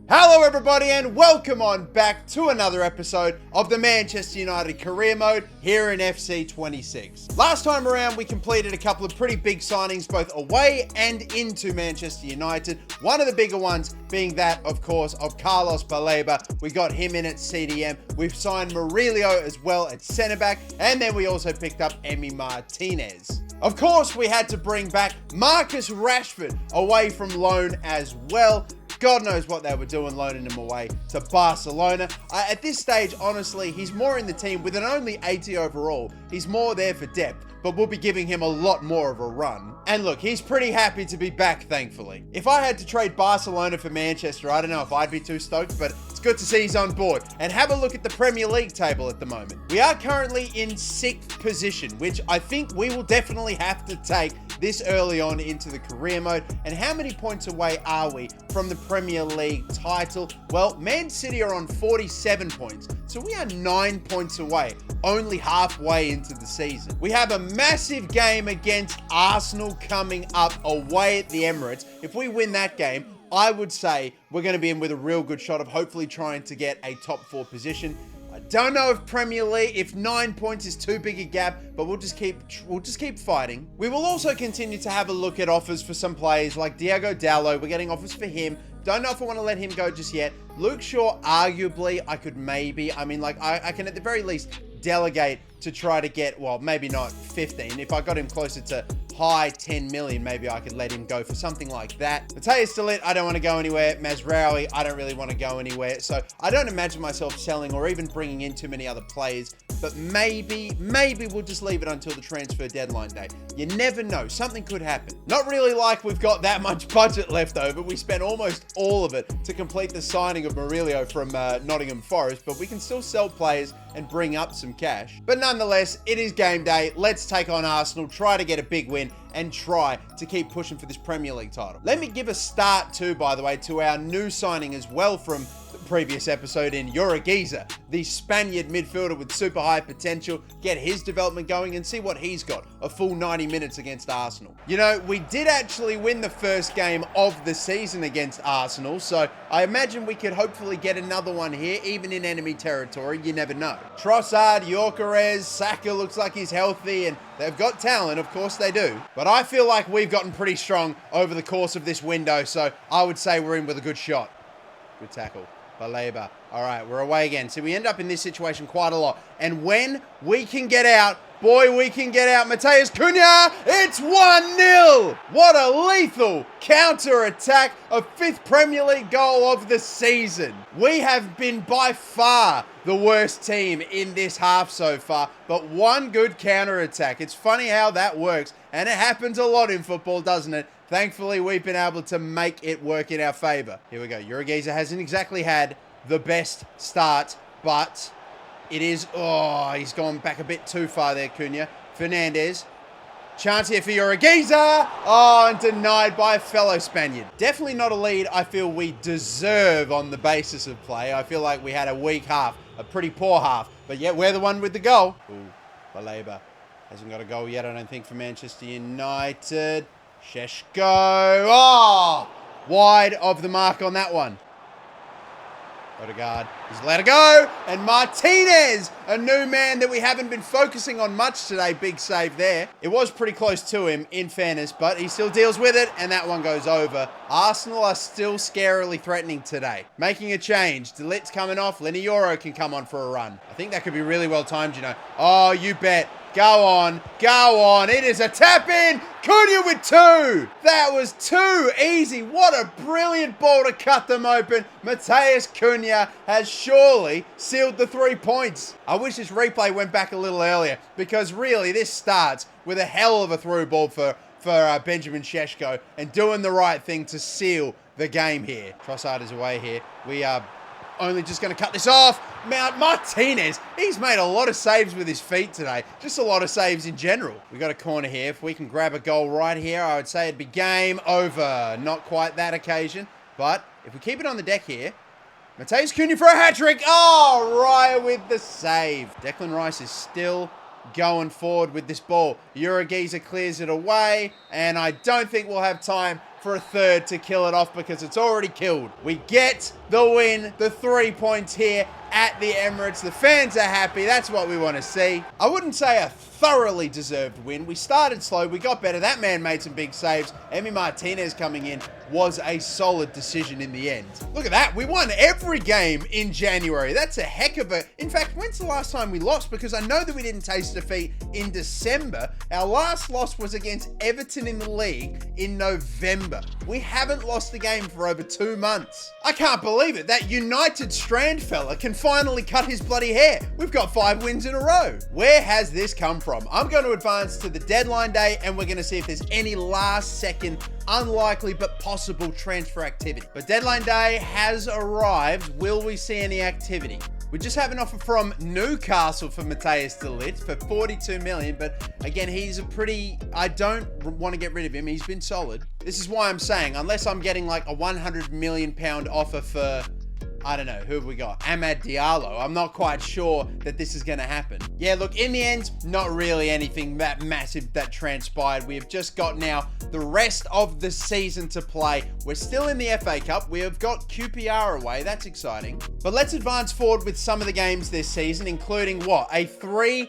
Hello everybody and welcome on back to another episode of the Manchester United career mode here in FC 26. Last time around we completed a couple of pretty big signings both away and into Manchester United. One of the bigger ones being that of course of Carlos Baleba. We got him in at CDM. We've signed Murillo as well at centre back, and then we also picked up Emi Martinez. Of course we had to bring back Marcus Rashford away from loan as well. God knows what they were doing loaning him away to Barcelona. At this stage, honestly, he's more in the team with an only 80 overall. He's more there for depth, but we'll be giving him a lot more of a run. And look, he's pretty happy to be back, thankfully. If I had to trade Barcelona for Manchester, I don't know if I'd be too stoked, but it's good to see he's on board. And have a look at the Premier League table at the moment. We are currently in 6th position, which I think we will definitely have to take this early on into the career mode. And how many points away are we from the Premier League title? Well, Man City are on 47 points, so we are 9 points away, only halfway into the season. We have a massive game against Arsenal coming up away at the Emirates. If we win that game, I would say we're going to be in with a real good shot of hopefully trying to get a top 4 position. I don't know if Premier League, if 9 points is too big a gap, but we'll just keep fighting. We will also continue to have a look at offers for some players like Diego Dallo. We're getting offers for him. Don't know if I want to let him go just yet. Luke Shaw, arguably, I could maybe. I mean, like, I can at the very least delegate to try to get, well, maybe not 15. If I got him closer to high 10 million, maybe I could let him go for something like that. Mateus Delit, I don't want to go anywhere. Mazraoui, I don't really want to go anywhere. So I don't imagine myself selling or even bringing in too many other players, but maybe we'll just leave it until the transfer deadline day. You never know. Something could happen. Not really like we've got that much budget left over. We spent almost all of it to complete the signing of Murillo from Nottingham Forest, but we can still sell players and bring up some cash. But nonetheless, it is game day. Let's take on Arsenal, try to get a big win, and try to keep pushing for this Premier League title. Let me give a start too, by the way, to our new signing as well from the previous episode in Urigiza, the Spaniard midfielder with super high potential. Get his development going and see what he's got. A full 90 minutes against Arsenal. You know, we did actually win the first game of the season against Arsenal, so I imagine we could hopefully get another one here, even in enemy territory. You never know. Trossard, Gyökeres, Saka looks like he's healthy, and they've got talent, of course they do. But I feel like we've gotten pretty strong over the course of this window, so I would say we're in with a good shot. Good tackle. Baleba. All right, we're away again. So we end up in this situation quite a lot. And when we can get out, boy, we can get out. Matheus Cunha, it's 1-0. What a lethal counter-attack. A 5th Premier League goal of the season. We have been by far the worst team in this half so far, but one good counter-attack. It's funny how that works, and it happens a lot in football, doesn't it? Thankfully, we've been able to make it work in our favor. Here we go. Urigiza hasn't exactly had the best start, but it is... Oh, he's gone back a bit too far there, Cunha. Fernandez. Chance here for Urigiza. Oh, and denied by a fellow Spaniard. Definitely not a lead I feel we deserve on the basis of play. I feel like we had a weak half, a pretty poor half, but yet we're the one with the goal. Ooh, Baleba hasn't got a goal yet, I don't think, for Manchester United. Sheshko. Oh, wide of the mark on that one. Odegaard, he's let it go. And Martinez, a new man that we haven't been focusing on much today. Big save there. It was pretty close to him, in fairness, but he still deals with it, and that one goes over. Arsenal are still scarily threatening today. Making a change. Delit's coming off. Lenny Yoro can come on for a run. I think that could be really well timed, you know. Oh, you bet. Go on. Go on. It is a tap in. Cunha with 2. That was too easy. What a brilliant ball to cut them open. Matheus Cunha has surely sealed the 3 points. I wish this replay went back a little earlier, because really this starts with a hell of a through ball for Benjamin Sheshko, and doing the right thing to seal the game here. Trossard is away here. We are only just going to cut this off. Martinez, he's made a lot of saves with his feet today. Just a lot of saves in general. We got a corner here. If we can grab a goal right here, I would say it'd be game over. Not quite that occasion, but if we keep it on the deck here, Matheus Cunha for a hat-trick. Oh, Raya with the save. Declan Rice is still going forward with this ball. Urigiza clears it away, and I don't think we'll have time for a third to kill it off because it's already killed. We get the win, the 3 points here at the Emirates. The fans are happy. That's what we want to see. I wouldn't say a thoroughly deserved win. We started slow. We got better. That man made some big saves. Emi Martinez coming in was a solid decision in the end. Look at that. We won every game in January. That's a heck of a... In fact, when's the last time we lost? Because I know that we didn't taste defeat in December. Our last loss was against Everton in the league in November. We haven't lost a game for over 2 months. I can't believe it. That United Strand fella can finally cut his bloody hair. We've got 5 wins in a row. Where has this come from? I'm going to advance to the deadline day and we're going to see if there's any last second unlikely but possible transfer activity. But deadline day has arrived. Will we see any activity? We just have an offer from Newcastle for Matthias de Ligt for 42 million, but again, he's a pretty... I don't want to get rid of him. He's been solid. This is why I'm saying, unless I'm getting like a £100 million offer for... I don't know, who have we got? Amad Diallo. I'm not quite sure that this is going to happen. Yeah, look, in the end, not really anything that massive that transpired. We have just got now the rest of the season to play. We're still in the FA Cup. We have got QPR away. That's exciting. But let's advance forward with some of the games this season, including what? A 3-3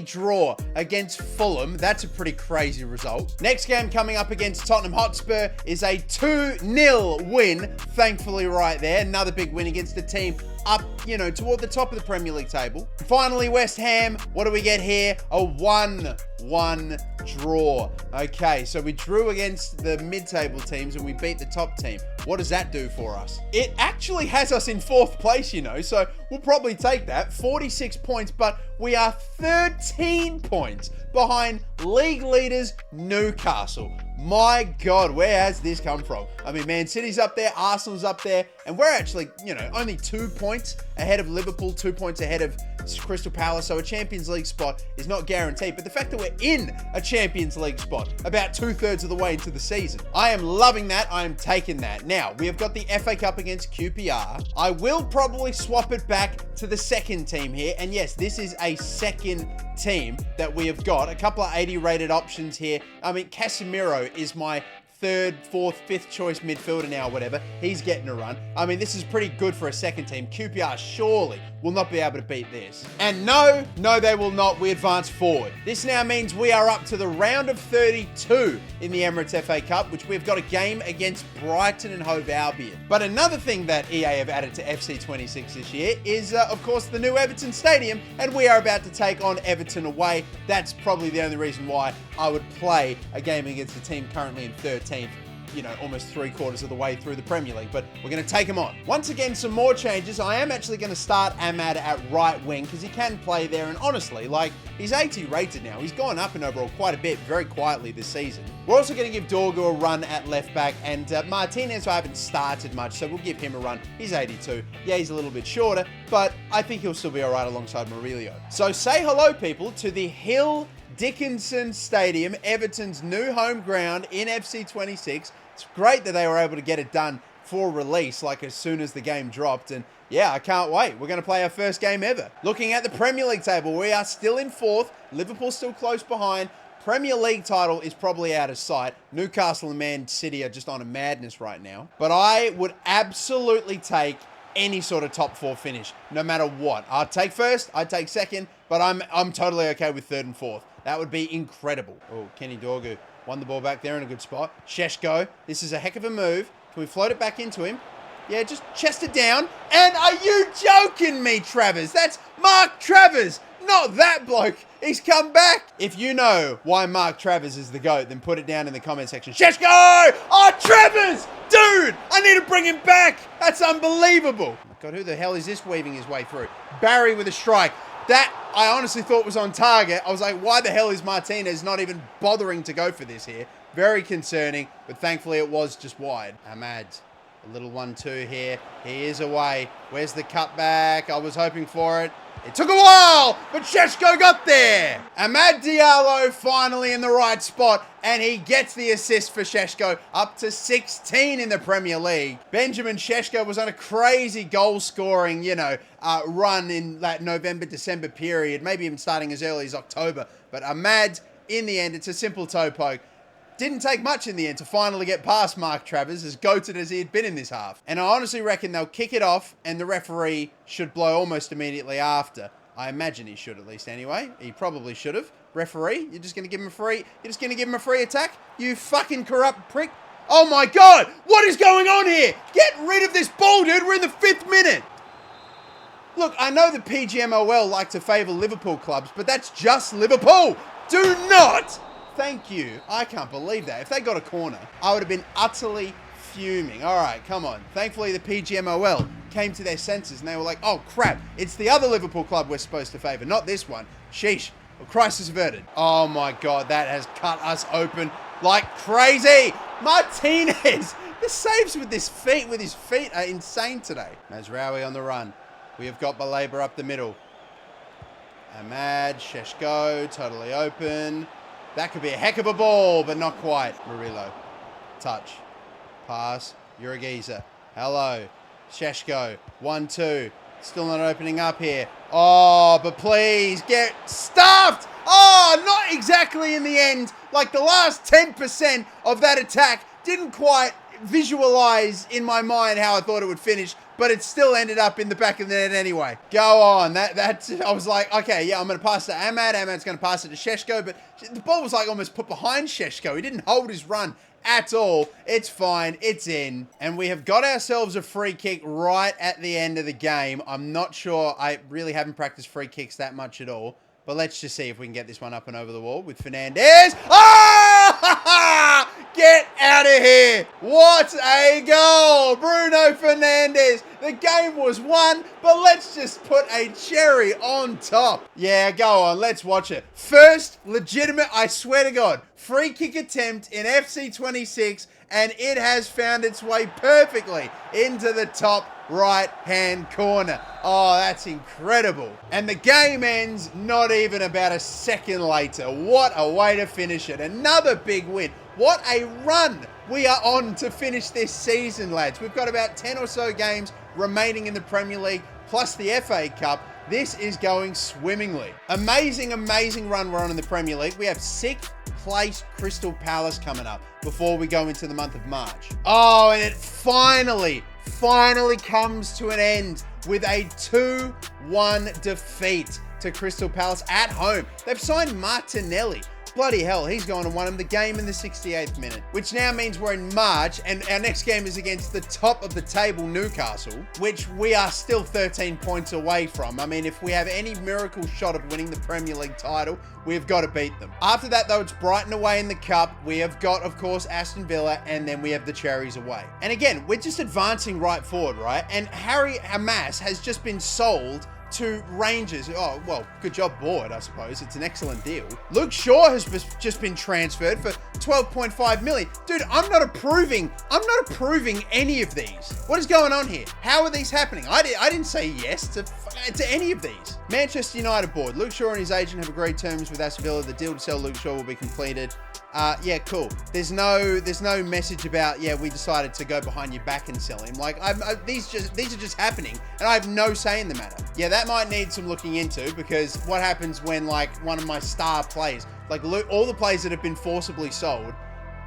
draw against Fulham. That's a pretty crazy result. Next game coming up against Tottenham Hotspur is a 2-0 win. Thankfully right there. Another big win against a team up, you know, toward the top of the Premier League table. Finally, West Ham. What do we get here? A 1-1 draw. Okay, so we drew against the mid-table teams and we beat the top team. What does that do for us? It actually has us in 4th place, you know, so we'll probably take that. 46 points, but we are 13 points behind league leaders Newcastle. My God, where has this come from? I mean, Man City's up there, Arsenal's up there, and we're actually, you know, only 2 points ahead of Liverpool, 2 points ahead of Crystal Palace, so a Champions League spot is not guaranteed. But the fact that we're in a Champions League spot about 2/3 of the way into the season, I am loving that. I am taking that. Now, we have got the FA Cup against QPR. I will probably swap it back to the second team here, and yes, this is a second team that we have got. A couple of 80 rated options here. I mean, Casemiro is my 3rd, 4th, 5th choice midfielder now, whatever. He's getting a run. I mean, this is pretty good for a second team. QPR surely will not be able to beat this. And no, they will not. We advance forward. This now means we are up to the round of 32 in the Emirates FA Cup, which we've got a game against Brighton and Hove Albion. But another thing that EA have added to FC 26 this year is, of course, the new Everton Stadium, and we are about to take on Everton away. That's probably the only reason why I would play a game against a team currently in 13th. You know, almost 3/4 of the way through the Premier League, but we're going to take him on. Once again, some more changes. I am actually going to start Amad at right wing because he can play there, and honestly, like, he's 80 rated now. He's gone up in overall quite a bit, very quietly this season. We're also going to give Dorgu a run at left back, and Martinez, I haven't started much, so we'll give him a run. He's 82. Yeah, he's a little bit shorter, but I think he'll still be all right alongside Murillo. So say hello, people, to the Hill Dickinson Stadium, Everton's new home ground in FC 26. It's great that they were able to get it done for release, like as soon as the game dropped. And yeah, I can't wait. We're going to play our first game ever. Looking at the Premier League table, we are still in 4th. Liverpool's still close behind. Premier League title is probably out of sight. Newcastle and Man City are just on a madness right now. But I would absolutely take any sort of top 4 finish, no matter what. I'd take 1st, I'd take 2nd, but I'm totally okay with 3rd and 4th. That would be incredible. Oh, Kenny Dorgu won the ball back there in a good spot. Sheshko, this is a heck of a move. Can we float it back into him? Yeah, just chest it down. And are you joking me, Travers? That's Mark Travers, not that bloke. He's come back. If you know why Mark Travers is the GOAT, then put it down in the comment section. Sheshko! Oh, Travers! Dude, I need to bring him back. That's unbelievable. Oh my God, who the hell is this weaving his way through? Barry with a strike. That, I honestly thought was on target. I was like, why the hell is Martinez not even bothering to go for this here? Very concerning, but thankfully it was just wide. Ahmad, a little 1-2 here. He is away. Where's the cutback? I was hoping for it. It took a while, but Sheshko got there. Amad Diallo finally in the right spot, and he gets the assist for Sheshko, up to 16 in the Premier League. Benjamin Sheshko was on a crazy goal-scoring, run in that November-December period, maybe even starting as early as October. But Amad, in the end, it's a simple toe poke. Didn't take much in the end to finally get past Mark Travers, as goated as he had been in this half. And I honestly reckon they'll kick it off and the referee should blow almost immediately after. I imagine he should, at least anyway. He probably should have. Referee, you're just going to give him a free... You're just going to give him a free attack? You fucking corrupt prick. Oh my God! What is going on here? Get rid of this ball, dude. We're in the 5th minute. Look, I know the PGMOL like to favour Liverpool clubs, but that's just Liverpool. Do not... Thank you. I can't believe that. If they got a corner, I would have been utterly fuming. All right, come on. Thankfully, the PGMOL came to their senses and they were like, oh, crap. It's the other Liverpool club we're supposed to favour, not this one. Sheesh. Well, crisis averted. Oh, my God. That has cut us open like crazy. Martinez. The saves with his feet are insane today. Mazraoui on the run. We have got Baleba up the middle. Ahmad, Sheshko, totally open. That could be a heck of a ball, but not quite. Murillo. Touch. Pass. Urigiza. Hello. Sheshko. 1-2. Still not opening up here. Oh, but please get stuffed. Oh, not exactly in the end. Like the last 10% of that attack didn't quite visualize in my mind how I thought it would finish, but it still ended up in the back of the net anyway. Go on. I was like, okay, yeah, I'm going to pass to Ahmad. Ahmad's going to pass it to Sheshko, but the ball was like almost put behind Sheshko. He didn't hold his run at all. It's fine. It's in. And we have got ourselves a free kick right at the end of the game. I'm not sure. I really haven't practiced free kicks that much at all. But let's just see if we can get this one up and over the wall with Fernandez. Oh! Get out of here. What a goal. Bruno Fernandes. The game was won, but let's just put a cherry on top. Yeah, go on. Let's watch it. First legitimate, I swear to God, free kick attempt in FC 26, and it has found its way perfectly into the top right-hand corner. Oh, that's incredible. And the game ends not even about a second later. What a way to finish it. Another big win. What a run we are on to finish this season, lads. We've got about 10 or so games remaining in the Premier League, plus the FA Cup. This is going swimmingly. Amazing, amazing run we're on in the Premier League. We have 6th place Crystal Palace coming up before we go into the month of March. Oh, and it finally comes to an end with a 2-1 defeat to Crystal Palace at home. They've signed Martinelli. Bloody hell, he's gone and won him the game in the 68th minute, which now means we're in March and our next game is against the top of the table Newcastle, which we are still 13 points away from. I mean, if we have any miracle shot of winning the Premier League title, we've got to beat them. After that, though, it's Brighton away in the Cup. We have got, of course, Aston Villa, and then we have the Cherries away. And again, we're just advancing right forward, right? And Harry Hamas has just been sold to Rangers. Oh, well, good job, board, I suppose. It's an excellent deal. Luke Shaw has just been transferred for 12.5 million. Dude, I'm not approving any of these. What is going on here? How are these happening? I didn't say yes to any of these. Manchester United board. Luke Shaw and his agent have agreed terms with Aston Villa. The deal to sell Luke Shaw will be completed. Yeah, cool. There's no message about, yeah, we decided to go behind your back and sell him. Like, these are just happening, and I have no say in the matter. Yeah, that might need some looking into, because what happens when, like, one of my star players, like, all the players that have been forcibly sold,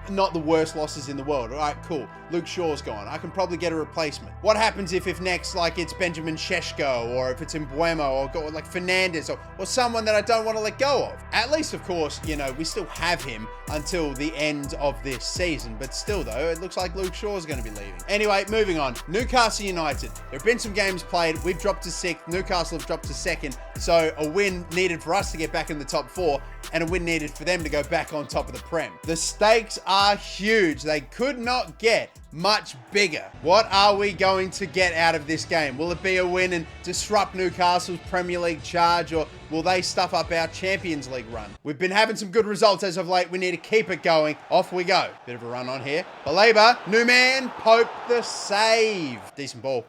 not the worst losses in the world. All right, cool. Luke Shaw's gone. I can probably get a replacement. What happens if next, like, it's Benjamin Sheshko, or if it's Mbuemo, or like Fernandez, or someone that I don't want to let go of? At least, of course, you know, we still have him until the end of this season. But still, though, it looks like Luke Shaw's going to be leaving. Anyway, moving on. Newcastle United. There have been some games played. We've dropped to 6th. Newcastle have dropped to 2nd. So a win needed for us to get back in the top 4, and a win needed for them to go back on top of the Prem. The stakes are huge. They could not get much bigger. What are we going to get out of this game? Will it be a win and disrupt Newcastle's Premier League charge, or will they stuff up our Champions League run? We've been having some good results as of late. We need to keep it going. Off we go. Bit of a run on here. Baleba, new man, Pope the save. Decent ball.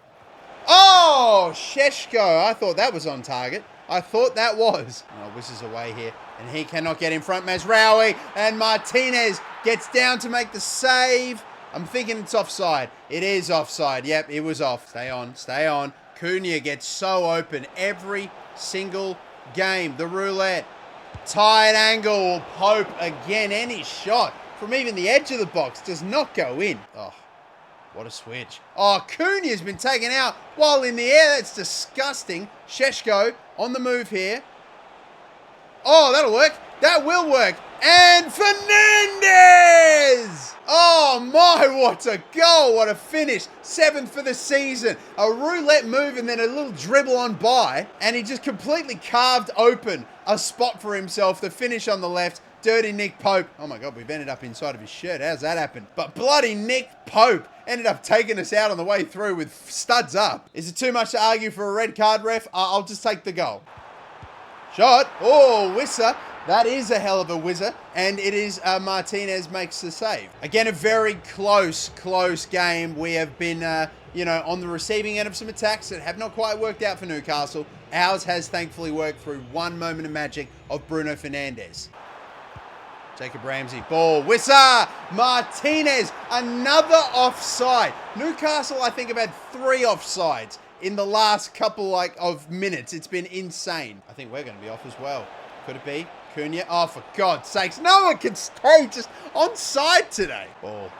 Oh, Sheshko. I thought that was on target. I thought that was. Oh, whizzes away here, and he cannot get in front. Mazraoui, and Martinez gets down to make the save. I'm thinking it's offside. It is offside. Yep, it was off. Stay on. Stay on. Cunha gets so open every single game. The roulette. Tight angle. Pope again. Any shot from even the edge of the box does not go in. Oh, what a switch. Oh, Cunha's been taken out while in the air. That's disgusting. Šeško on the move here. Oh, that'll work. That will work. And Fernandes! Oh my, what a goal. What a finish. 7th for the season. A roulette move and then a little dribble on by. And he just completely carved open a spot for himself. The finish on the left. Dirty Nick Pope. Oh my God, we've ended up inside of his shirt. How's that happen? But bloody Nick Pope ended up taking us out on the way through with studs up. Is it too much to argue for a red card, ref? I'll just take the goal. Shot. Oh, Wissa. That is a hell of a whizzer. And it is Martinez makes the save. Again, a very close game. We have been, on the receiving end of some attacks that have not quite worked out for Newcastle. Ours has thankfully worked through one moment of magic of Bruno Fernandes. Jacob Ramsey, ball, Wissa, Martinez, another offside. Newcastle, I think, have had 3 offsides in the last couple of minutes. It's been insane. I think we're going to be off as well. Could it be? Cunha? Oh, for God's sakes. No one can stay just onside today. Ball,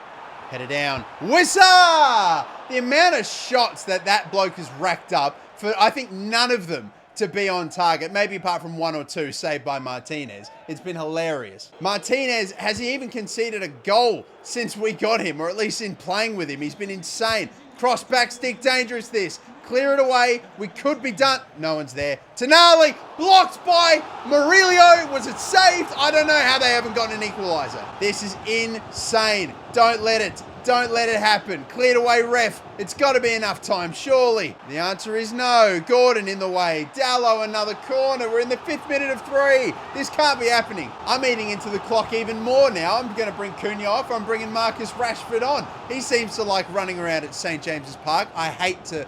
headed down. Wissa! The amount of shots that bloke has racked up for, I think, none of them to be on target, maybe apart from 1 or 2 saved by Martinez. It's been hilarious. Martinez, has he even conceded a goal since we got him, or at least in playing with him? He's been insane. Cross back stick, dangerous this. Clear it away. We could be done. No one's there. Tonali, blocked by Murillo. Was it saved? I don't know how they haven't gotten an equaliser. This is insane. Don't let it happen. Cleared away, ref. It's got to be enough time, surely. The answer is no. Gordon in the way. Dallo, another corner. We're in the 5th minute of 3. This can't be happening. I'm eating into the clock even more now. I'm going to bring Cunha off. I'm bringing Marcus Rashford on. He seems to like running around at St. James's Park. I hate to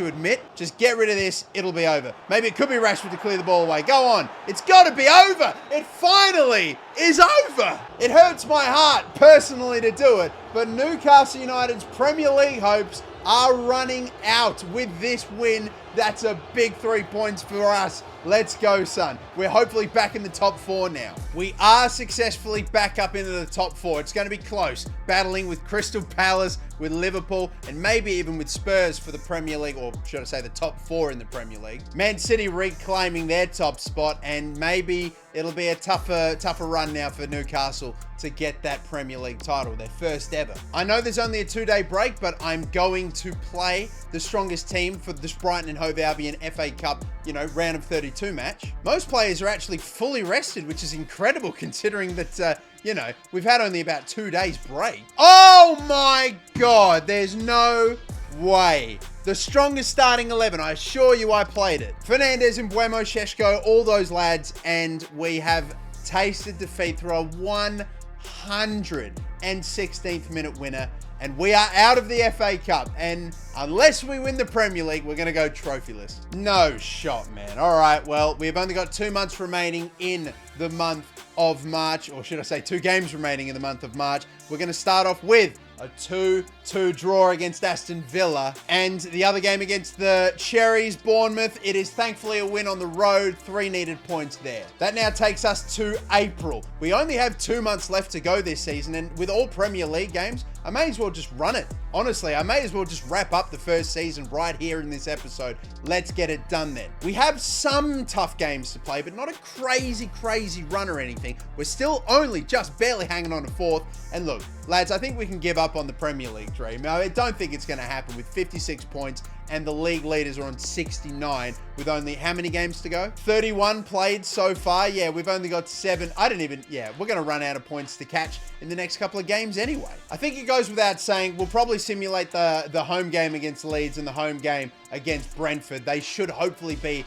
admit. Just get rid of this. It'll be over. Maybe it could be Rashford to clear the ball away. Go on. It's got to be over. It finally is over. It hurts my heart personally to do it, but Newcastle United's Premier League hopes are running out with this win. That's a big 3 points for us. Let's go, son. We're hopefully back in the top 4 now. We are successfully back up into the top 4. It's going to be close, battling with Crystal Palace, with Liverpool, and maybe even with Spurs for the Premier League, or should I say the top 4 in the Premier League. Man City reclaiming their top spot, and maybe it'll be a tougher run now for Newcastle to get that Premier League title, their first ever. I know there's only a 2-day break, but I'm going to play the strongest team for this Brighton and Hove Albion FA Cup, round of 32 match. Most players are actually fully rested, which is incredible considering that, we've had only about 2 days break. Oh my God, there's no way. The strongest starting 11, I assure you I played it. Fernandes and Mbeumo, Šeško, all those lads, and we have tasted defeat through a 116th minute winner, and we are out of the FA Cup, and unless we win the Premier League, we're going to go trophyless. No shot, man. All right, well, we've only got 2 months remaining in the month of March, or should I say 2 games remaining in the month of March. We're going to start off with a 2-2 draw against Aston Villa, and the other game against the Cherries, Bournemouth. It is thankfully a win on the road, 3 needed points there. That now takes us to April. We only have 2 months left to go this season, and with all Premier League games, I may as well just run it. Honestly, I may as well just wrap up the first season right here in this episode. Let's get it done then. We have some tough games to play, but not a crazy run or anything. We're still only just barely hanging on to 4th. And look, lads, I think we can give up on the Premier League dream. I don't think it's going to happen with 56 points, and the league leaders are on 69 with only how many games to go? 31 played so far. Yeah, we've only got 7. We're going to run out of points to catch in the next couple of games anyway. I think it goes without saying, we'll probably simulate the home game against Leeds and the home game against Brentford. They should hopefully be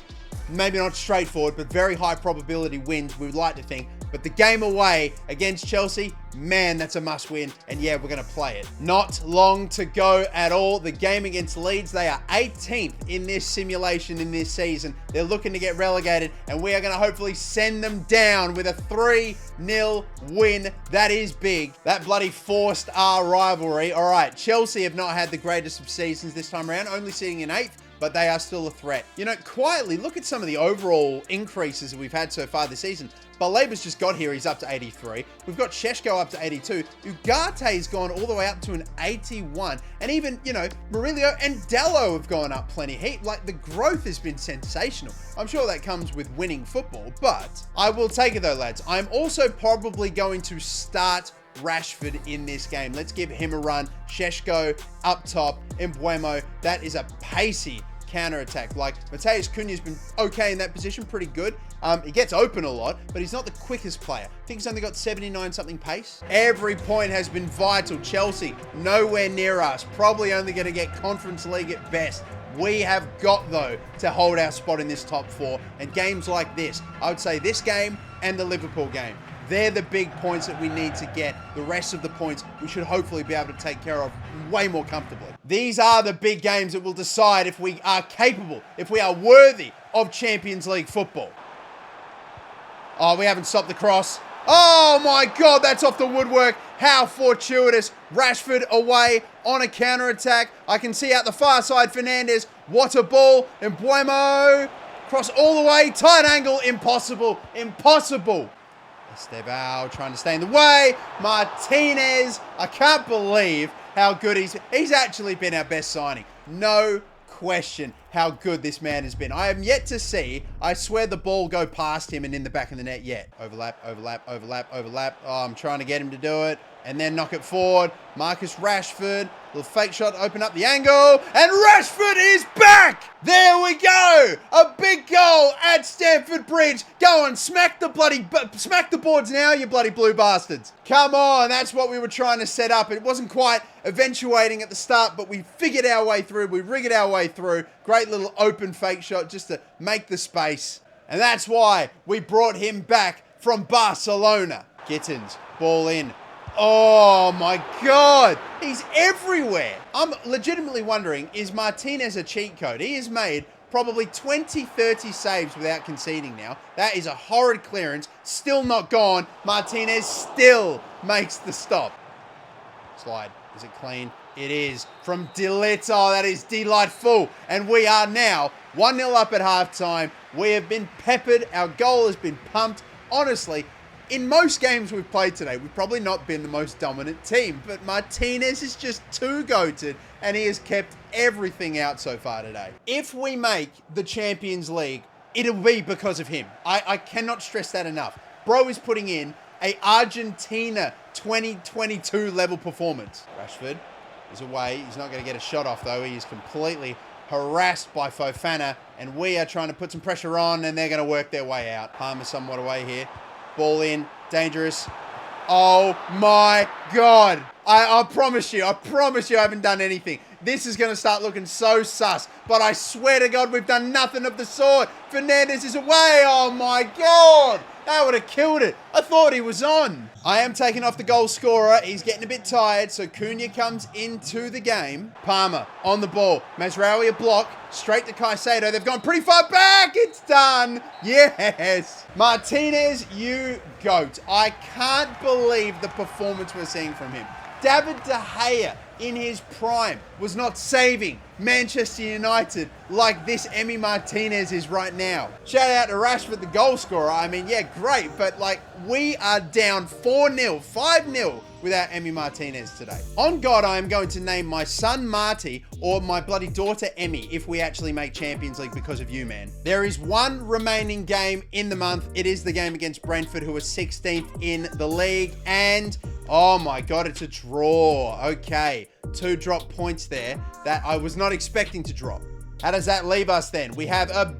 maybe not straightforward, but very high probability wins, we would like to think. But the game away against Chelsea, man, that's a must win. And yeah, we're going to play it. Not long to go at all. The game against Leeds, they are 18th in this simulation in this season. They're looking to get relegated, and we are going to hopefully send them down with a 3-0 win. That is big. That bloody forced our rivalry. All right, Chelsea have not had the greatest of seasons this time around, only sitting in 8th. but they are still a threat. You know, quietly, look at some of the overall increases that we've had so far this season. Balaba's just got here, he's up to 83. We've got Sheshko up to 82. Ugate's gone all the way up to an 81. And even, you know, Murillo and Dello have gone up plenty. Like, the growth has been sensational. I'm sure that comes with winning football, but I will take it though, lads. I'm also probably going to start Rashford in this game. Let's give him a run. Sheshko up top, Mbuemo. That is a pacey counter-attack. Like, Mateus Cunha's been okay in that position, pretty good. He gets open a lot, but he's not the quickest player. I think he's only got 79 something pace. Every point has been vital. Chelsea, nowhere near us. Probably only going to get Conference League at best. We have got, though, to hold our spot in this top 4. And games like this, I would say this game and the Liverpool game, they're the big points that we need to get. The rest of the points we should hopefully be able to take care of way more comfortably. These are the big games that will decide if we are capable, if we are worthy of Champions League football. Oh, we haven't stopped the cross. Oh my God, that's off the woodwork. How fortuitous. Rashford away on a counter-attack. I can see out the far side Fernandez. What a ball. And Mbuemo. Cross all the way. Tight angle. Impossible. Impossible. Estevao trying to stay in the way. Martinez. I can't believe how good he's actually been our best signing. No question how good this man has been. I am yet to see, I swear, the ball go past him and in the back of the net yet. Overlap, overlap, overlap, overlap. Oh, I'm trying to get him to do it. And then knock it forward. Marcus Rashford. Little fake shot, open up the angle. And Rashford is back! There we go! A big goal at Stamford Bridge. Go on, smack the boards now, you bloody blue bastards. Come on, that's what we were trying to set up. It wasn't quite eventuating at the start, but we figured our way through. We rigged our way through. Great little open fake shot just to make the space. And that's why we brought him back from Barcelona. Gittins, ball in. Oh my God, he's everywhere. I'm legitimately wondering, is Martinez a cheat code? He has made probably 20, 30 saves without conceding now. That is a horrid clearance, still not gone. Martinez still makes the stop. Slide, is it clean? It is from De Ligt. Oh, that is delightful. And we are now 1-0 up at halftime. We have been peppered, our goal has been pumped. Honestly, in most games we've played today, we've probably not been the most dominant team, but Martinez is just too goated and he has kept everything out so far today. If we make the Champions League, it'll be because of him. I cannot stress that enough. Bro is putting in a Argentina 2022 level performance. Rashford is away. He's not going to get a shot off though. He is completely harassed by Fofana and we are trying to put some pressure on and they're going to work their way out. Palmer somewhat away here. Ball in, dangerous. Oh my God. I promise you I haven't done anything. This is going to start looking so sus, but I swear to God, we've done nothing of the sort. Fernandez is away. Oh my God. That would have killed it. I thought he was on. I am taking off the goal scorer. He's getting a bit tired, so Cunha comes into the game. Palmer on the ball. Mazraoui a block. Straight to Caicedo. They've gone pretty far back. It's done. Yes. Martinez, you goat. I can't believe the performance we're seeing from him. David De Gea in his prime was not saving Manchester United like this Emi Martinez is right now. Shout out to Rashford, the goal scorer. I mean, yeah, great, but like we are down 4-0, 5-0 without Emi Martinez today. On God, I am going to name my son Marty or my bloody daughter Emmy if we actually make Champions League because of you, man. There is one remaining game in the month. It is the game against Brentford, who are 16th in the league, and oh my God, it's a draw. Okay, 2 drop points there that I was not expecting to drop. How does that leave us then? We have a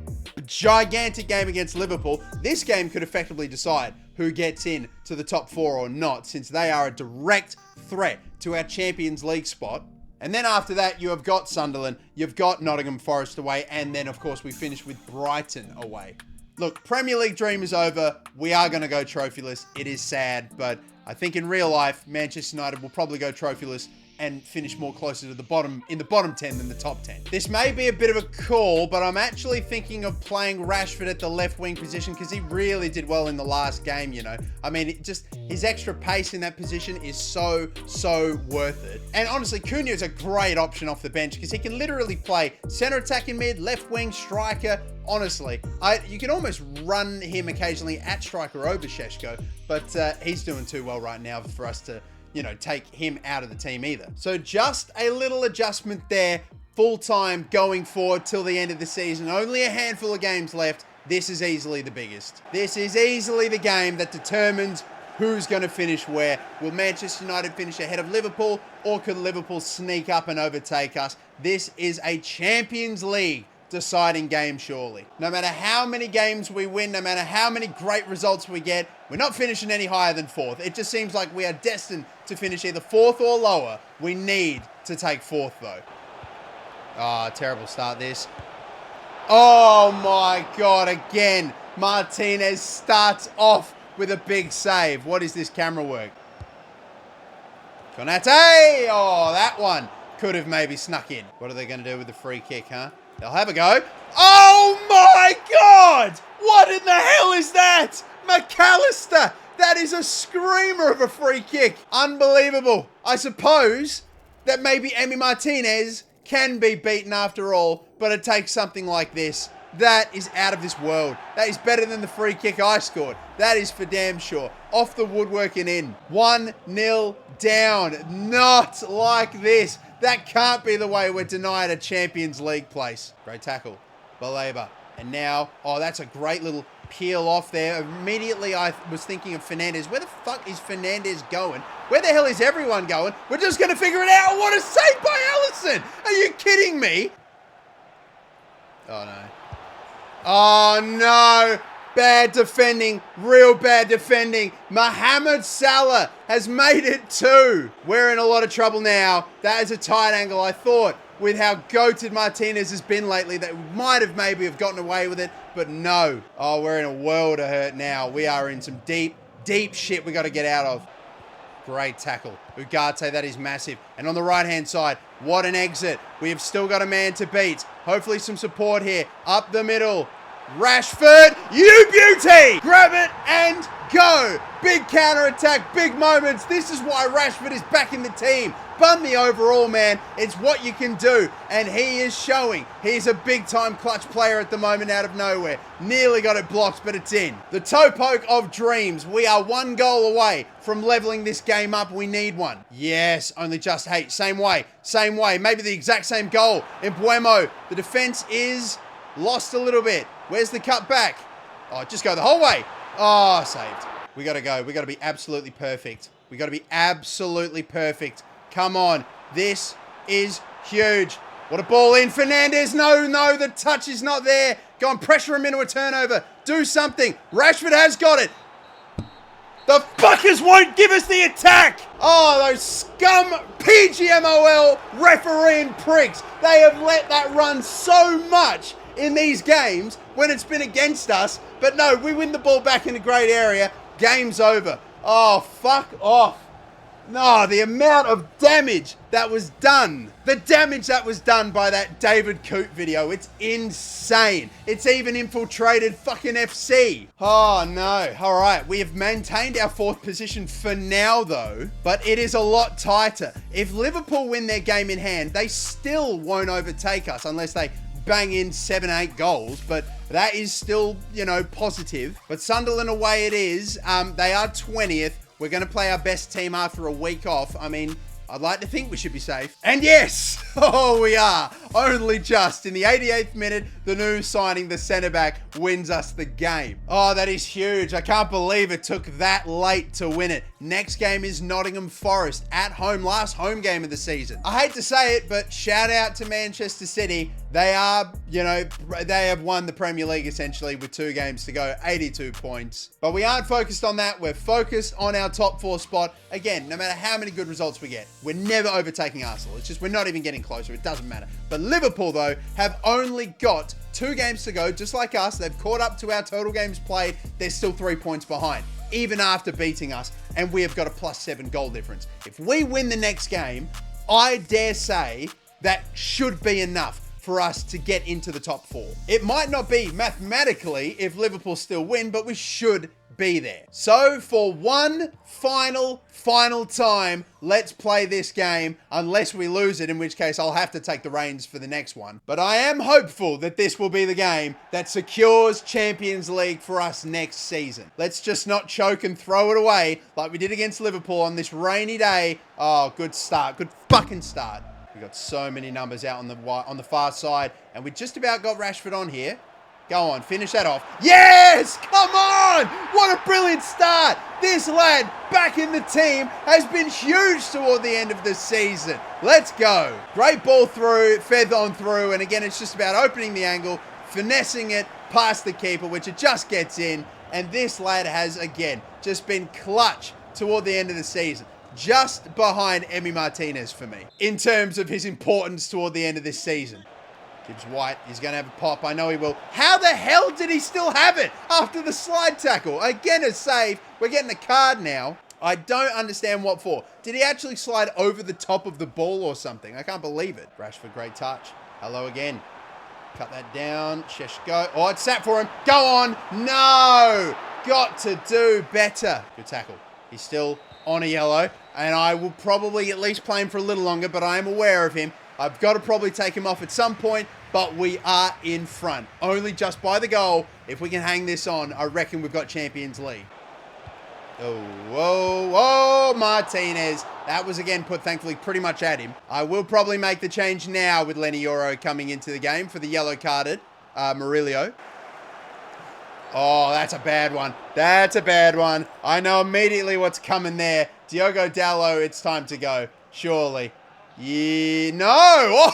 gigantic game against Liverpool. This game could effectively decide who gets in to the top 4 or not, since they are a direct threat to our Champions League spot. And then after that, you have got Sunderland, you've got Nottingham Forest away, and then of course we finish with Brighton away. Look, Premier League dream is over. We are going to go trophyless. It is sad, but I think in real life, Manchester United will probably go trophyless and finish more closer to the bottom, in the bottom 10 than the top 10. This may be a bit of a call, but I'm actually thinking of playing Rashford at the left wing position because he really did well in the last game, you know. I mean, his extra pace in that position is so worth it. And honestly, Cunha is a great option off the bench because he can literally play center attacking mid, left wing, striker. Honestly, you can almost run him occasionally at striker over Šeško, but he's doing too well right now for us to, you know, take him out of the team either. So just a little adjustment there, full time going forward till the end of the season. Only a handful of games left. This is easily the biggest. This is easily the game that determines who's going to finish where. Will Manchester United finish ahead of Liverpool, or could Liverpool sneak up and overtake us? This is a Champions League deciding game, surely. No matter how many games we win, no matter how many great results we get, we're not finishing any higher than 4th. It just seems like we are destined to finish either 4th or lower. We need to take 4th, though. Ah, terrible start this. Oh my God, again. Martinez starts off with a big save. What is this camera work? Konate! Oh, that one could have maybe snuck in. What are they going to do with the free kick, huh? They'll have a go. Oh my God! What in the hell is that? McAllister! That is a screamer of a free kick. Unbelievable. I suppose that maybe Emi Martinez can be beaten after all, but it takes something like this. That is out of this world. That is better than the free kick I scored. That is for damn sure. Off the woodwork and in. 1-0 down. Not like this. That can't be the way we're denied a Champions League place. Great tackle. Baleba. And now, oh, that's a great little peel off there. Immediately I was thinking of Fernandez. Where the fuck is Fernandez going? Where the hell is everyone going? We're just going to figure it out. What a save by Alisson. Are you kidding me? Oh, no. Oh, no. Bad defending. Real bad defending. Mohamed Salah has made it 2. We're in a lot of trouble now. That is a tight angle. I thought with how goated Martinez has been lately that we might have maybe have gotten away with it, but no. Oh, we're in a world of hurt now. We are in some deep shit we got to get out of. Great tackle. Ugarte, that is massive. And on the right-hand side, what an exit. We have still got a man to beat. Hopefully some support here. Up the middle. Rashford, you beauty! Grab it and go. Big counter-attack, big moments. This is why Rashford is back in the team. Bun the overall, man. It's what you can do. And he is showing. He's a big-time clutch player at the moment out of nowhere. Nearly got it blocked, but it's in. The toe poke of dreams. We are 1 goal away from leveling this game up. We need one. Yes, only just. Hey, same way. Same way. Maybe the exact same goal. Embuemo. The defense is lost a little bit. Where's the cut back? Oh, just go the whole way. Oh, saved. We got to go. We got to be absolutely perfect. We got to be absolutely perfect. Come on. This is huge. What a ball in. Fernandez. No, the touch is not there. Go on, pressure him into a turnover. Do something. Rashford has got it. The fuckers won't give us the attack. Oh, those scum PGMOL refereeing pricks. They have let that run so much in these games when it's been against us. But no, we win the ball back in a great area. Game's over. Oh, fuck off. No, the amount of damage that was done. The damage that was done by that David Coote video. It's insane. It's even infiltrated fucking FC. Oh, no. All right. We have maintained our 4th position for now, though. But it is a lot tighter. If Liverpool win their game in hand, they still won't overtake us unless they bang in 7-8 goals, but that is still, you know, positive. But Sunderland away it is. They are 20th. We're going to play our best team after a week off. I mean, I'd like to think we should be safe. And yes, oh, we are. Only just. In the 88th minute, the new signing, the centre-back, wins us the game. Oh, that is huge. I can't believe it took that late to win it. Next game is Nottingham Forest at home. Last home game of the season. I hate to say it, but shout out to Manchester City. They are, you know, they have won the Premier League essentially with 2 games to go, 82 points. But we aren't focused on that. We're focused on our top 4 spot. Again, no matter how many good results we get, we're never overtaking Arsenal. It's just we're not even getting closer. It doesn't matter. But Liverpool, though, have only got 2 games to go, just like us. They've caught up to our total games played. They're still 3 points behind, even after beating us. And we have got a +7 goal difference. If we win the next game, I dare say that should be enough for us to get into the top 4. It might not be mathematically if Liverpool still win, but we should be there. So for one final time, let's play this game, unless we lose it, in which case I'll have to take the reins for the next one. But I am hopeful that this will be the game that secures Champions League for us next season. Let's just not choke and throw it away like we did against Liverpool on this rainy day. Oh, good start. Good fucking start. We got so many numbers out on the far side, and we just about got Rashford on here. Go on, finish that off. Yes! Come on! What a brilliant start! This lad, back in the team, has been huge toward the end of the season. Let's go. Great ball through, fed on through, and again, it's just about opening the angle, finessing it past the keeper, which it just gets in, and this lad has, again, just been clutch toward the end of the season. Just behind Emi Martinez for me, in terms of his importance toward the end of this season. Gibbs White, he's going to have a pop. I know he will. How the hell did he still have it after the slide tackle? Again, a save. We're getting a card now. I don't understand what for. Did he actually slide over the top of the ball or something? I can't believe it. Rashford, great touch. Hello again. Cut that down. Sheshko. Oh, it's sat for him. Go on. No. Got to do better. Good tackle. He's still on a yellow, and I will probably at least play him for a little longer, but I am aware of him. I've got to probably take him off at some point, but we are in front. Only just by the goal. If we can hang this on, I reckon we've got Champions League. Oh, whoa, whoa, Martinez. That was, again, put, thankfully, pretty much at him. I will probably make the change now with Lenny Yoro coming into the game for the yellow-carded Murillo. Oh, that's a bad one. That's a bad one. I know immediately what's coming there. Diogo Dalot, it's time to go. Surely. Yeah, no!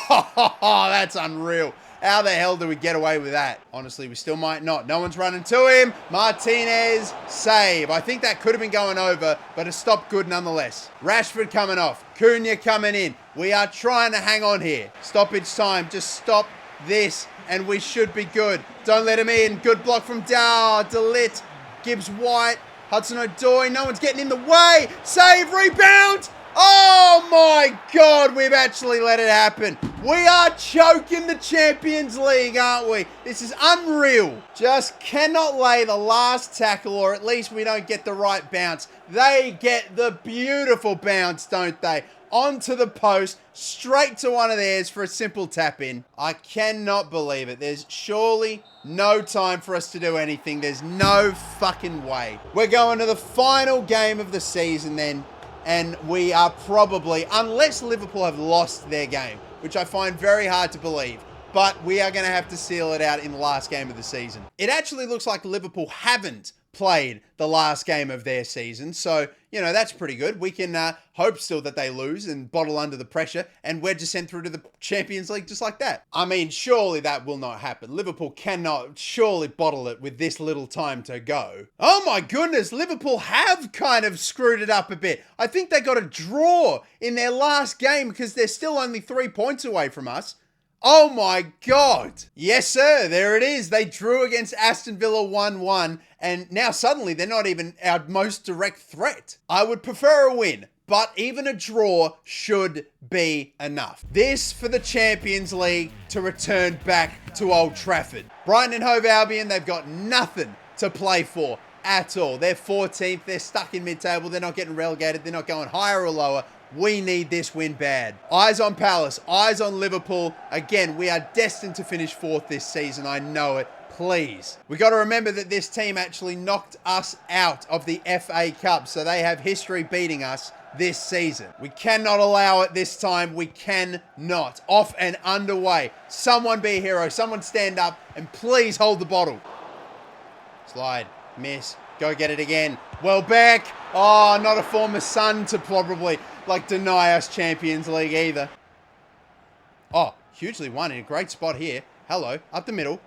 Oh, that's unreal. How the hell do we get away with that? Honestly, we still might not. No one's running to him. Martinez, save. I think that could have been going over, but a stop good nonetheless. Rashford coming off. Cunha coming in. We are trying to hang on here. Stoppage time. Just stop this, and we should be good. Don't let him in. Good block from Dow. Delit. Gibbs White. Hudson-Odoi. No one's getting in the way. Save. Rebound. Oh my God, we've actually let it happen. We are choking the Champions League, aren't we? This is unreal. Just cannot lay the last tackle, or at least we don't get the right bounce. They get the beautiful bounce, don't they? Onto the post, straight to one of theirs for a simple tap in. I cannot believe it. There's surely no time for us to do anything. There's no fucking way. We're going to the final game of the season then. And we are probably, unless Liverpool have lost their game, which I find very hard to believe, but we are going to have to seal it out in the last game of the season. It actually looks like Liverpool haven't played the last game of their season. So, you know, that's pretty good. We can hope still that they lose and bottle under the pressure, and we're just sent through to the Champions League just like that. I mean, surely that will not happen. Liverpool cannot surely bottle it with this little time to go. Oh my goodness, Liverpool have kind of screwed it up a bit. I think they got a draw in their last game because they're still only 3 points away from us. Oh my God. Yes, sir. There it is. They drew against Aston Villa 1-1, and now suddenly they're not even our most direct threat. I would prefer a win, but even a draw should be enough. This for the Champions League to return back to Old Trafford. Brighton and Hove Albion, they've got nothing to play for at all. They're 14th. They're stuck in mid-table. They're not getting relegated. They're not going higher or lower. We need this win bad. Eyes on Palace. Eyes on Liverpool. Again, we are destined to finish 4th this season. I know it. Please. We got to remember that this team actually knocked us out of the FA Cup, so they have history beating us this season. We cannot allow it this time. We cannot. Off and underway. Someone be a hero. Someone stand up and please hold the bottle. Slide. Miss. Go get it again. Welbeck. Oh, not a former son to probably deny us Champions League either. Oh, hugely won in a great spot here. Hello, up the middle.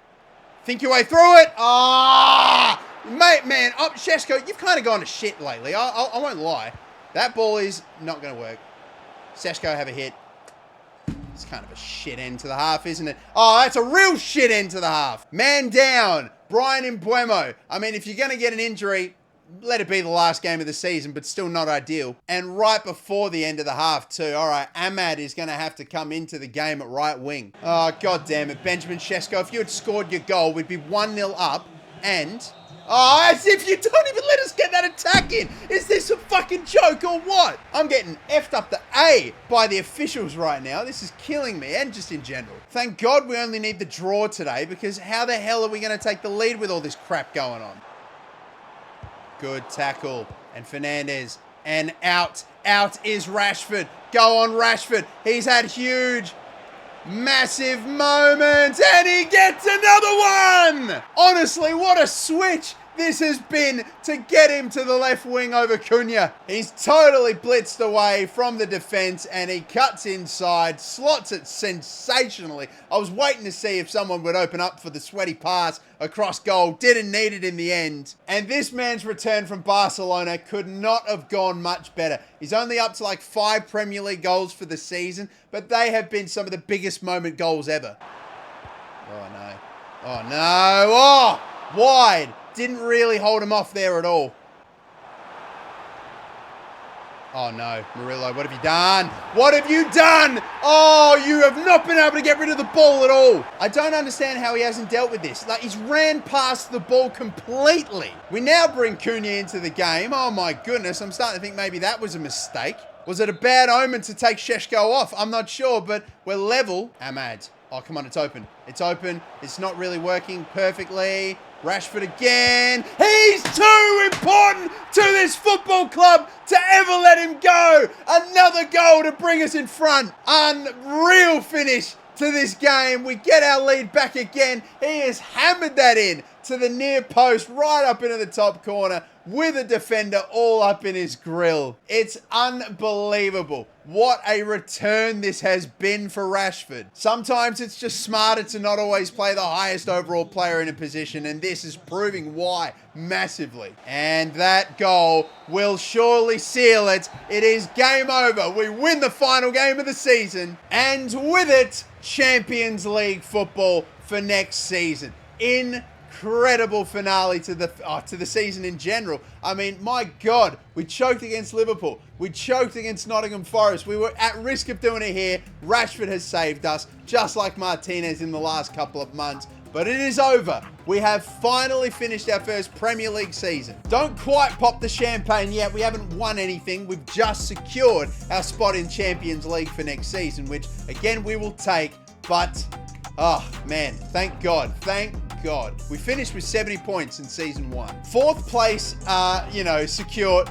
Think your way through it. Ah, mate, man. Oh, Sheshko, you've kind of gone to shit lately. I won't lie. That ball is not going to work. Sheshko have a hit. It's kind of a shit end to the half, isn't it? Oh, that's a real shit end to the half. Man down. Brian Mbeumo. I mean, if you're going to get an injury, let it be the last game of the season, but still not ideal. And right before the end of the half too. All right, Ahmad is going to have to come into the game at right wing. Oh, God damn it. Benjamin Sesko, if you had scored your goal, we'd be 1-0 up. And, oh, as if you don't even let us get that attack in. Is this a fucking joke or what? I'm getting effed up the A by the officials right now. This is killing me, and just in general. Thank God we only need the draw today, because how the hell are we going to take the lead with all this crap going on? Good tackle. And Fernandez. And out. Out is Rashford. Go on, Rashford. He's had huge, massive moments. And he gets another one. Honestly, what a switch this has been to get him to the left wing over Cunha. He's totally blitzed away from the defense and he cuts inside, slots it sensationally. I was waiting to see if someone would open up for the sweaty pass across goal. Didn't need it in the end. And this man's return from Barcelona could not have gone much better. He's only up to like 5 Premier League goals for the season, but they have been some of the biggest moment goals ever. Oh no. Oh no. Oh, wide. Didn't really hold him off there at all. Oh no, Murillo, what have you done? What have you done? Oh, you have not been able to get rid of the ball at all. I don't understand how he hasn't dealt with this. Like, he's ran past the ball completely. We now bring Cunha into the game. Oh my goodness, I'm starting to think maybe that was a mistake. Was it a bad omen to take Šeško off? I'm not sure, but we're level. Ahmad. Oh, come on, it's open. It's open. It's not really working perfectly. Rashford again. He's too important to this football club to ever let him go. Another goal to bring us in front. Unreal finish to this game. We get our lead back again. He has hammered that in to the near post, right up into the top corner with a defender all up in his grill. It's unbelievable. What a return this has been for Rashford. Sometimes it's just smarter to not always play the highest overall player in a position, and this is proving why massively. And that goal will surely seal it. It is game over. We win the final game of the season, and with it, Champions League football for next season. Incredible finale to the season in general. I mean, my God, we choked against Liverpool. We choked against Nottingham Forest. We were at risk of doing it here. Rashford has saved us, just like Martinez in the last couple of months. But it is over. We have finally finished our first Premier League season. Don't quite pop the champagne yet. We haven't won anything. We've just secured our spot in Champions League for next season, which, again, we will take. But, oh, man, thank God. Thank God. We finished with 70 points in season 1. Fourth place, secured.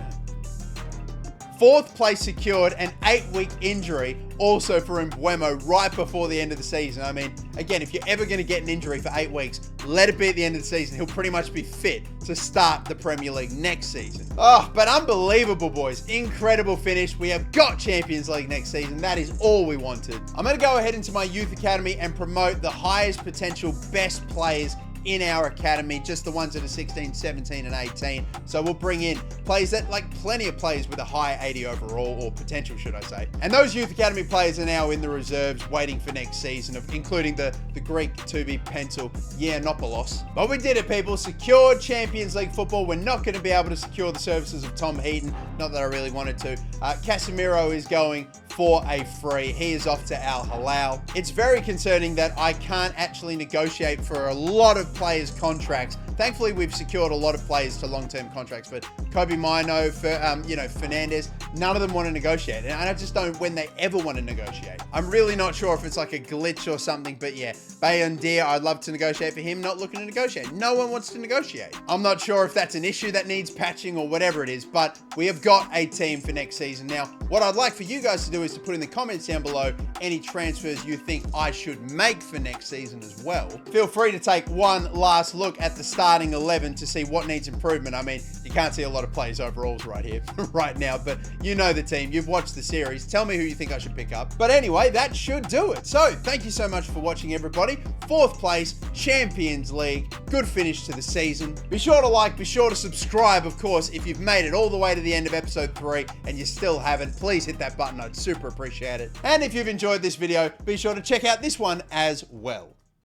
Fourth place secured an 8-week injury also for Mbeumo right before the end of the season. I mean, again, if you're ever going to get an injury for 8 weeks, let it be at the end of the season. He'll pretty much be fit to start the Premier League next season. Oh, but unbelievable, boys. Incredible finish. We have got Champions League next season. That is all we wanted. I'm going to go ahead into my youth academy and promote the highest potential best players in our academy, just the ones that are 16, 17, and 18. So we'll bring in players that, like, plenty of players with a high 80 overall, or potential, should I say. And those youth academy players are now in the reserves waiting for next season, including the Greek to-be pencil, Yiannopoulos. But we did it, people. Secured Champions League football. We're not going to be able to secure the services of Tom Heaton. Not that I really wanted to. Casemiro is going for a free. He is off to Al Hilal. It's very concerning that I can't actually negotiate for a lot of players' contracts. Thankfully, we've secured a lot of players to long-term contracts, but Kobe Mino, Fernandez, none of them want to negotiate. And I just don't when they ever want to negotiate. I'm really not sure if it's like a glitch or something, but yeah, Bayondir, I'd love to negotiate for him, not looking to negotiate. No one wants to negotiate. I'm not sure if that's an issue that needs patching or whatever it is, but we have got a team for next season. Now, what I'd like for you guys to do is to put in the comments down below any transfers you think I should make for next season as well. Feel free to take one last look at the starting 11 to see what needs improvement. I mean, you can't see a lot of players overalls right here, right now, but you know the team. You've watched the series. Tell me who you think I should pick up. But anyway, that should do it. So, thank you so much for watching, everybody. 4th place, Champions League. Good finish to the season. Be sure to like, be sure to subscribe, of course. If you've made it all the way to the end of episode 3 and you still haven't, please hit that button. I'd super appreciate it. And if you've enjoyed this video, be sure to check out this one as well.